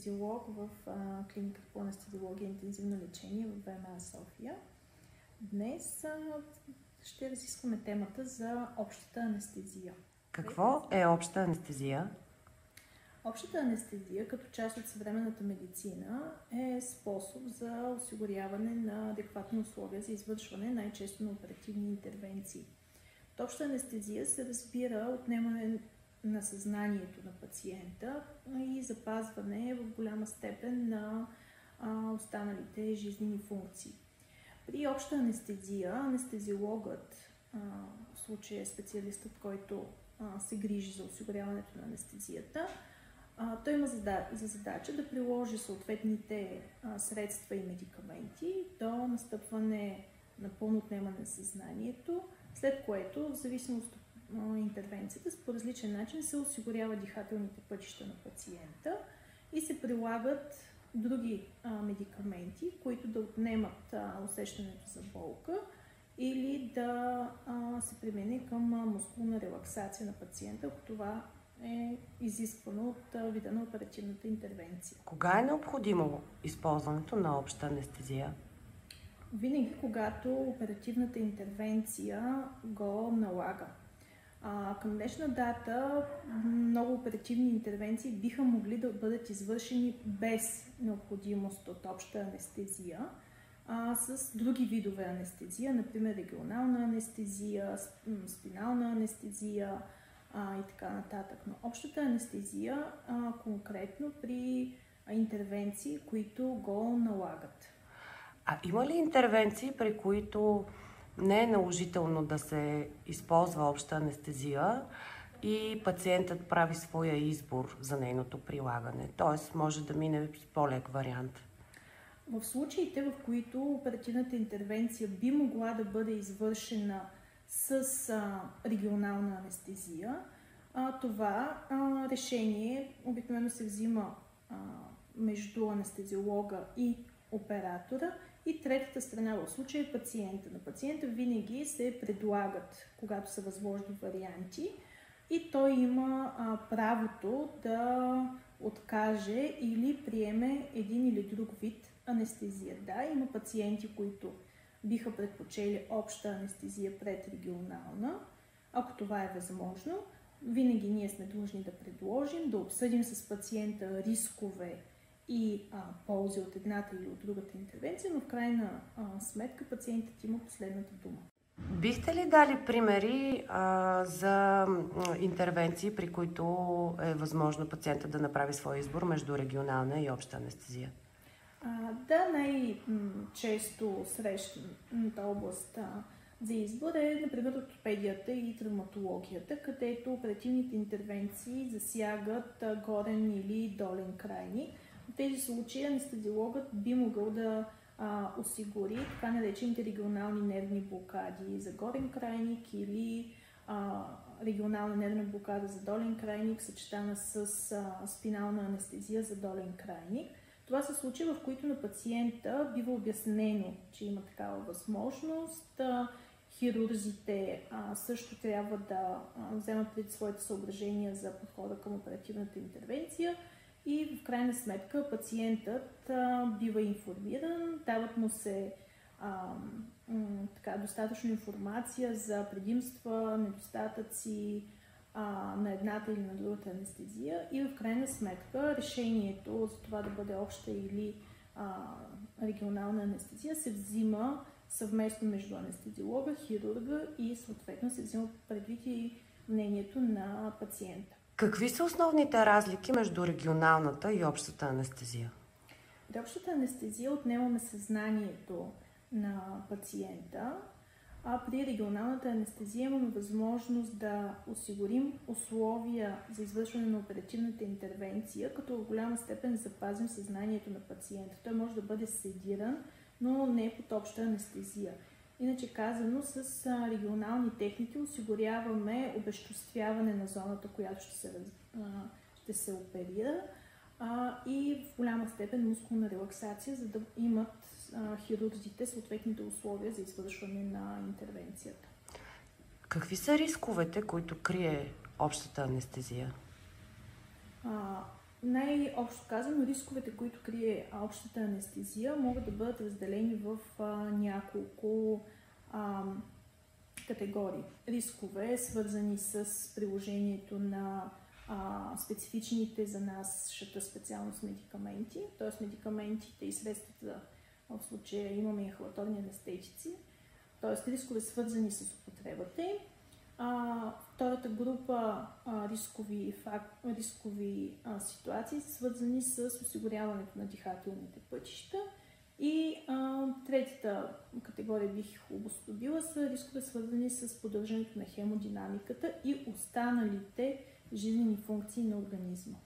анестезиолог в клиниката по анестезиология и интензивно лечение в ВМА София. Днес ще разискваме темата за общата анестезия. Какво е обща анестезия? Общата анестезия, като част от съвременната медицина, е способ за осигуряване на адекватни условия за извършване най-често на оперативни интервенции. От обща анестезия се разбира отнемане на съзнанието на пациента и запазване в голяма степен на останалите жизнени функции. При обща анестезия анестезиологът, в случая е специалистът, който се грижи за осигуряването на анестезията, той има за задача да приложи съответните средства и медикаменти до настъпване на пълно отнемане на съзнанието, след което, в зависимост от интервенцията, по различен начин се осигуряват дихателните пътища на пациента и се прилагат други медикаменти, които да отнемат усещането за болка или да се премине към мускулна релаксация на пациента, ако това е изисквано от вида на оперативната интервенция. Кога е необходимо използването на обща анестезия? Винаги, когато оперативната интервенция го налага. Към днешна дата много оперативни интервенции биха могли да бъдат извършени без необходимост от обща анестезия, с други видове анестезия, например регионална анестезия, спинална анестезия и така нататък. Но общата анестезия конкретно при интервенции, които го налагат. А има ли интервенции, при които не е наложително да се използва обща анестезия и пациентът прави своя избор за нейното прилагане? Т.е. може да мине с по-лек вариант. В случаите, в които оперативната интервенция би могла да бъде извършена с регионална анестезия, това решение обикновено се взима между анестезиолога и оператора и третата страна в случая е пациента. На пациента винаги се предлагат, когато са възможни варианти, и той има правото да откаже или приеме един или друг вид анестезия. Да, има пациенти, които биха предпочели обща анестезия пред регионална. Ако това е възможно, винаги ние сме длъжни да предложим, да обсъдим с пациента рискове и ползи от едната или от другата интервенция, но в крайна сметка пациентът има последната дума. Бихте ли дали примери за интервенции, при които е възможно пациента да направи своя избор между регионална и обща анестезия? Да, най-често срещаната област за избор е, например, ортопедията и травматологията, където оперативните интервенции засягат горен или долен крайник. В тези случаи анестезиологът би могъл да осигури така наречените регионални нервни блокади за горен крайник или регионална нервна блокада за долен крайник, съчетана с спинална анестезия за долен крайник. Това са случаи, в които на пациента бива обяснено, че има такава възможност. Хирурзите също трябва да вземат пред своите съображения за подхода към оперативната интервенция и в крайна сметка пациентът бива информиран, дават му се достатъчно информация за предимства, недостатъци на едната или на другата анестезия и в крайна сметка решението за това да бъде обща или регионална анестезия се взима съвместно между анестезиолога, хирурга и съответно се взима предвид и мнението на пациента. Какви са основните разлики между регионалната и общата анестезия? При общата анестезия отнемаме съзнанието на пациента, а при регионалната анестезия имаме възможност да осигурим условия за извършване на оперативната интервенция, като в голяма степен запазим съзнанието на пациента. Той може да бъде седиран, но не под обща анестезия. Иначе казано, с регионални техники осигуряваме обезчувствяване на зоната, която ще се оперира и в голяма степен мускулна релаксация, за да имат хирурзите съответните условия за извършване на интервенцията. Какви са рисковете, които крие общата анестезия? най-общо казано, рисковете, които крие общата анестезия, могат да бъдат разделени в няколко категории. Рискове, свързани с приложението на специфичните за нашата специалност медикаменти, т.е. медикаментите и средствата, в случая имаме инхалаторни анестетици, т.е. рискове, свързани с употребата. Втората група рискови ситуации са свързани с осигуряването на дихателните пътища. И третата категория бих обособила са рискове, свързани с поддържането на хемодинамиката и останалите жизнени функции на организма.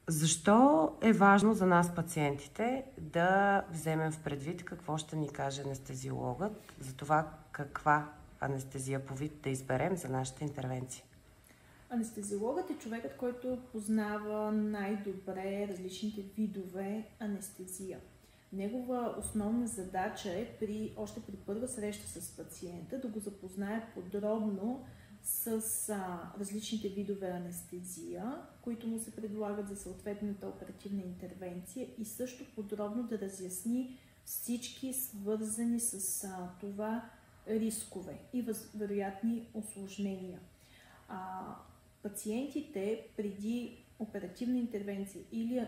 Защо е важно за нас, пациентите, да вземем в предвид какво ще ни каже анестезиологът за това каква анестезия по вид да изберем за нашата интервенция? Анестезиологът е човекът, който познава най-добре различните видове анестезия. Негова основна задача е още при първа среща с пациента да го запознае подробно с различните видове анестезия, които му се предлагат за съответната оперативна интервенция, и също подробно да разясни всички свързани с това рискове и вероятни усложнения. Пациентите преди оперативна интервенция или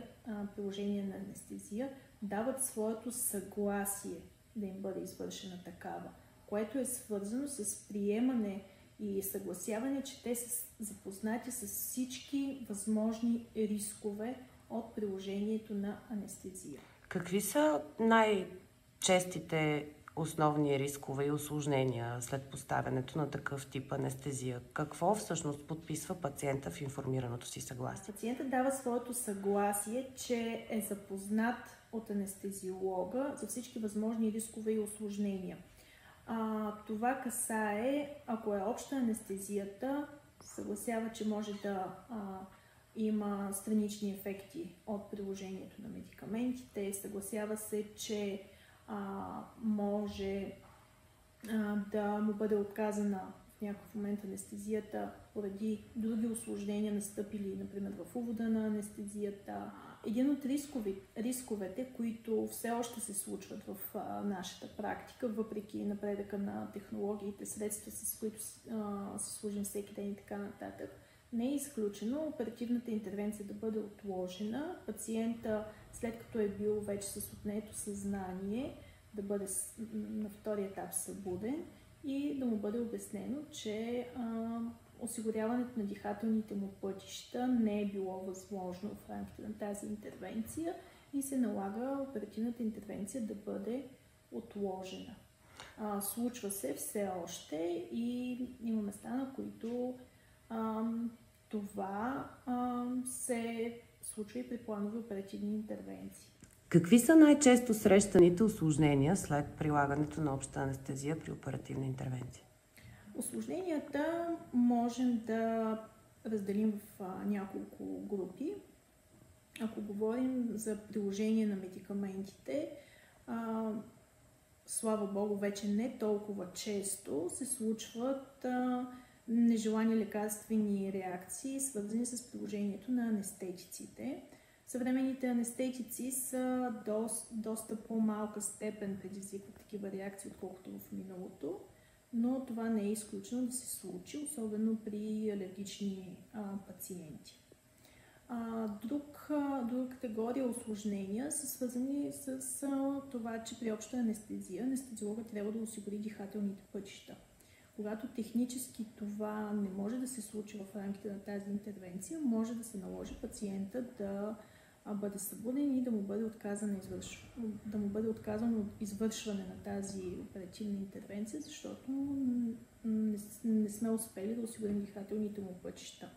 приложение на анестезия дават своето съгласие да им бъде извършена такава, което е свързано с приемане и съгласяване, че те са запознати с всички възможни рискове от приложението на анестезия. Какви са най-честите основни рискове и усложнения след поставянето на такъв тип анестезия? Какво всъщност подписва пациента в информираното си съгласие? Пациентът дава своето съгласие, че е запознат от анестезиолога за всички възможни рискове и усложнения. Това касае, ако е обща анестезията, съгласява, че може да има странични ефекти от приложението на медикаментите, съгласява се, че може да му бъде отказана в някакъв момент анестезията поради други усложнения, настъпили, например, в увода на анестезията. Един от рисковете, които все още се случват в нашата практика, въпреки напредъка на технологиите, средства, с които се служим всеки ден и така нататък, не е изключено оперативната интервенция да бъде отложена, пациента, след като е бил вече с отнето съзнание, да бъде на втори етап събуден и да му бъде обяснено, че осигуряването на дихателните му пътища не е било възможно в рамките на тази интервенция и се налага оперативната интервенция да бъде отложена. Случва се все още и има места, на които това се случва и при планови оперативни интервенции. Какви са най-често срещаните усложнения след прилагането на обща анестезия при оперативна интервенция? Усложненията можем да разделим в няколко групи. Ако говорим за приложение на медикаментите, слава Богу, вече не толкова често се случват нежелани лекарствени реакции, свързани с приложението на анестетиците. Съвременните анестетици са доста по-малка степен предизвикват такива реакции, отколкото в миналото, но това не е изключено да се случи, особено при алергични пациенти. Друга категория усложнения са свързани с това, че при обща анестезия анестезиологът трябва да осигури дихателните пътища. Когато технически това не може да се случи в рамките на тази интервенция, може да се наложи пациента да бъде събуден и да му бъде отказано извършване на тази оперативна интервенция, защото не сме успели да осигурим дихателните му пътища.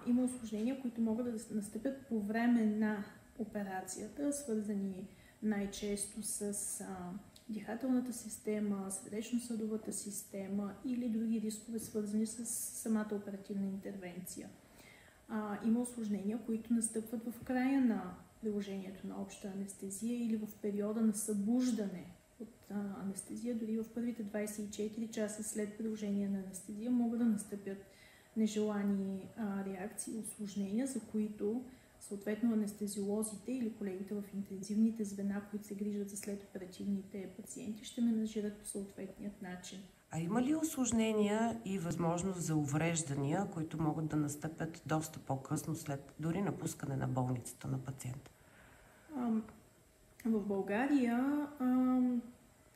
Има усложнения, които могат да настъпят по време на операцията, свързани най-често с дихателната система, сърдечно-съдовата система или други рискове, свързани с самата оперативна интервенция. Има усложнения, които настъпват в края на приложението на обща анестезия или в периода на събуждане от анестезия. Дори в първите 24 часа след приложение на анестезия могат да настъпят нежелани реакции и усложнения, за които съответно анестезиолозите или колегите в интензивните звена, които се грижат за следоперативните пациенти, ще менажират по съответният начин. А има ли усложнения и възможност за увреждания, които могат да настъпят доста по-късно след дори напускане на болницата на пациента? В България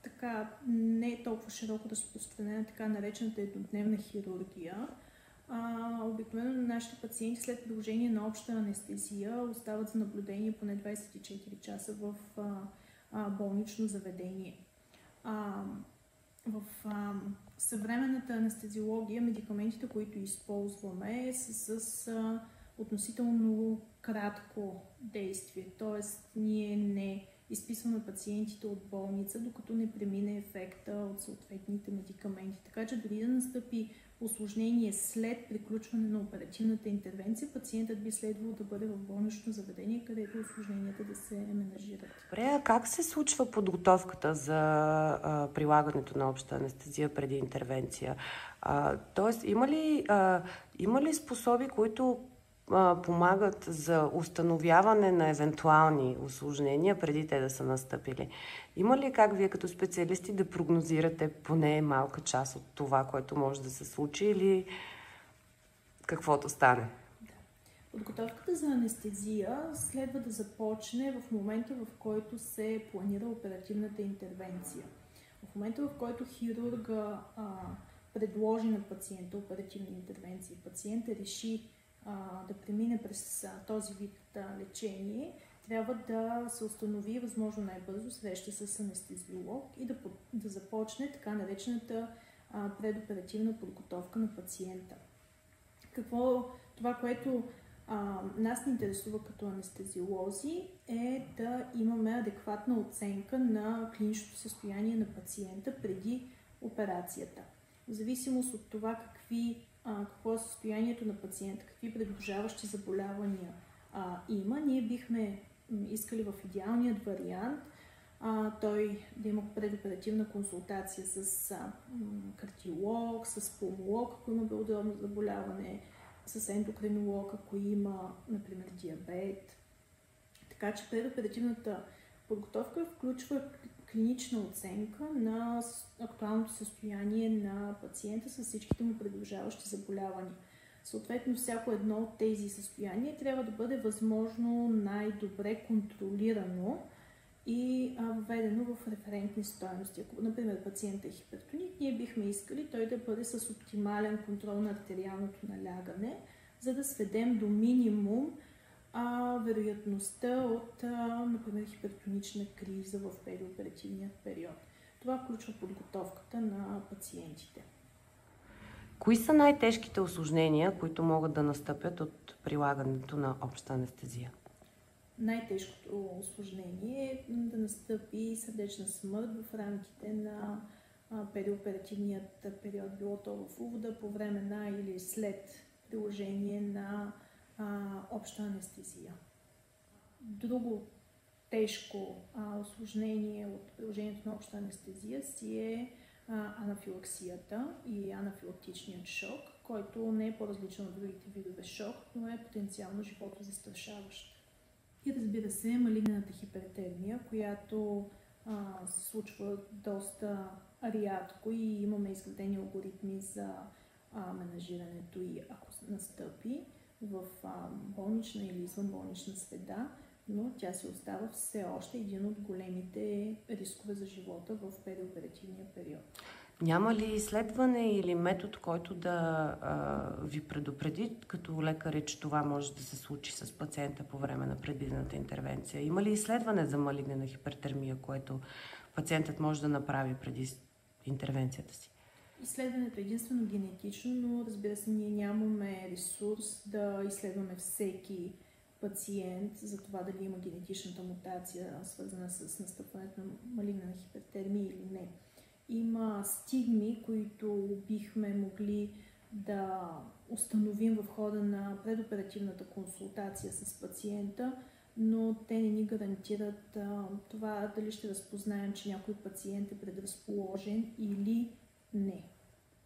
така не е толкова широко разпространена така наречената еднодневна хирургия. Обикновено нашите пациенти след приложение на обща анестезия остават за наблюдение поне 24 часа в болнично заведение. В съвременната анестезиология медикаментите, които използваме, са с относително кратко действие, т.е. ние не изписваме пациентите от болница, докато не премине ефекта от съответните медикаменти. Така че дори да настъпи усложнение след приключване на оперативната интервенция, пациентът би следвало да бъде в болнично заведение, където усложненията да се менажират. Добре, а как се случва подготовката за прилагането на обща анестезия преди интервенция? Тоест, има ли способи, които помагат за установяване на евентуални усложнения преди те да са настъпили? Има ли как вие като специалисти да прогнозирате поне малка част от това, което може да се случи или каквото стане? Подготовката за анестезия следва да започне в момента, в който се планира оперативната интервенция. В момента, в който хирурга предложи на пациента оперативна интервенция, пациентът реши да премине през този вид лечение, трябва да се установи възможно най-бързо среща с анестезиолог и да започне така наречената предоперативна подготовка на пациента. Това, което нас ни интересува като анестезиолози, е да имаме адекватна оценка на клиничното състояние на пациента преди операцията. В зависимост от това какво е състоянието на пациента, какви придружаващи заболявания има, ние бихме искали в идеалният вариант той да има предоперативна консултация с кардиолог, с пулмолог, ако има белодробно заболяване, с ендокринолог, ако има, например, диабет. Така че предоперативната подготовка включва клинична оценка на актуалното състояние на пациента с всичките му придружаващи заболявания. Съответно, всяко едно от тези състояния трябва да бъде възможно най-добре контролирано и введено в референтни стойности. Ако, например, пациентът е хипертоник, ние бихме искали той да бъде с оптимален контрол на артериалното налягане, за да сведем до минимум вероятността от, например, хипертонична криза в периоперативния период. Това включва подготовката на пациентите. Кои са най-тежките усложнения, които могат да настъпят от прилагането на обща анестезия? Най-тежкото усложнение е да настъпи сърдечна смърт в рамките на периоперативният период, било то в увода, по време на или след приложение на обща анестезия. Друго тежко усложнение от приложението на обща анестезия си е анафилаксията и анафилактичният шок, който не е по-различен от другите видове шок, но е потенциално животозастрашаващ. И разбира се, малигнената хипертермия, която се случва доста рядко и имаме изградени алгоритми за менажирането и ако настъпи в болнична или извънболнична среда, но тя си остава все още един от големите рискове за живота в периоперативния период. Няма ли изследване или метод, който да ви предупреди като лекари, че това може да се случи с пациента по време на предвидената интервенция? Има ли изследване за малигнена хипертермия, което пациентът може да направи преди интервенцията си? Изследването е единствено генетично, но разбира се, ние нямаме ресурс да изследваме всеки пациент за това дали има генетичната мутация, свързана с настъпването на малигнена хипертермия или не. Има стигми, които бихме могли да установим в хода на предоперативната консултация с пациента, но те не ни гарантират това дали ще разпознаем, че някой пациент е предразположен или не.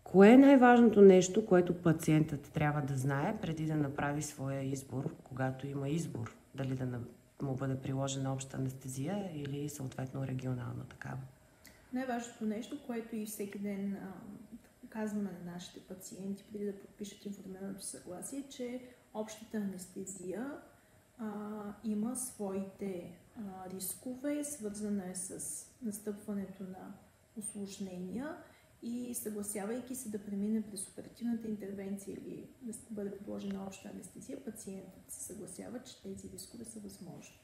Кое е най-важното нещо, което пациентът трябва да знае преди да направи своя избор, когато има избор, дали да му бъде приложена обща анестезия или съответно регионална такава? Най-важното нещо, което и всеки ден казваме на нашите пациенти, преди да подпишат информираното съгласие, е, че общата анестезия има своите рискове, свързана е с настъпването на усложнения и съгласявайки се да премине през оперативната интервенция или да бъде предложена обща анестезия, пациентът се съгласява, че тези рискове са възможни.